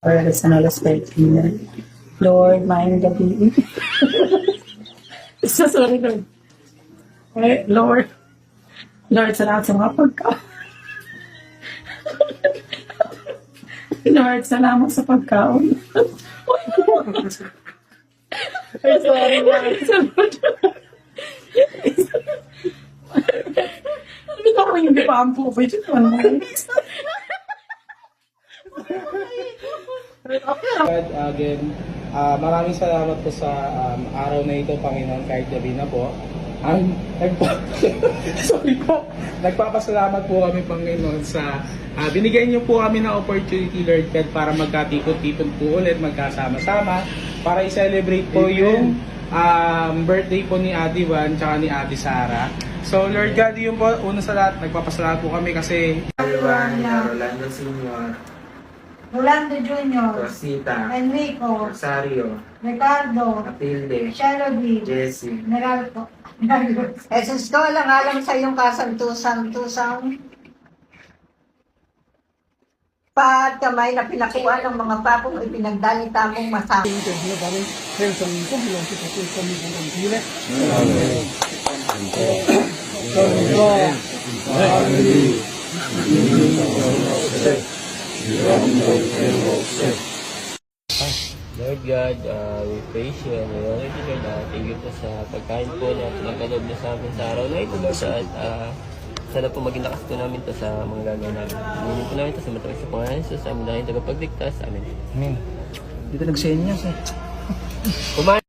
Oras na alas 13. Lord, maayong gabi. Sorry, Lord. Eh, Lord. Lord, salamat sa mga pagkain. Lord, salamat sa pagkaon. Ay, sorry, Lord. Ano ka yung di pa ang po? Again, maraming salamat po sa araw na ito, Panginoon, kahit gabi na po. Sorry po. Nagpapasalamat po kami, Panginoon, sa binigyan niyo po kami ng opportunity, Lord God, para magkatipon-tipon po ulit, magkasama-sama, para i-celebrate po yung birthday po ni Ate Juan tsaka ni Ate Sara. So, Lord God, yun po, una sa lahat, nagpapasalamat po kami kasi Rolando Sr., Rolando Jr., Rosita, Enrico, Rosario, Ricardo, Matilde, Shelby, Jessie. Meralco. Jesus ko, alang-alang sa iyong kasantusang-tusang paat kamay na pinakuha ng mga papong ipinagdalita mong masama. Lord God, we praise you and we honor you, Lord. Thank you po sa pagkain po na pinagkaloob niyo sa amin sa araw na ito, Lord. At sana po maging lakas po namin to sa mga gagawin namin. Hinihin po namin to sa matawag sa Panginoon Jesus, sa amin dahil tagapagligtas. Amen. Amen. Dito nagsenyas eh. Kumain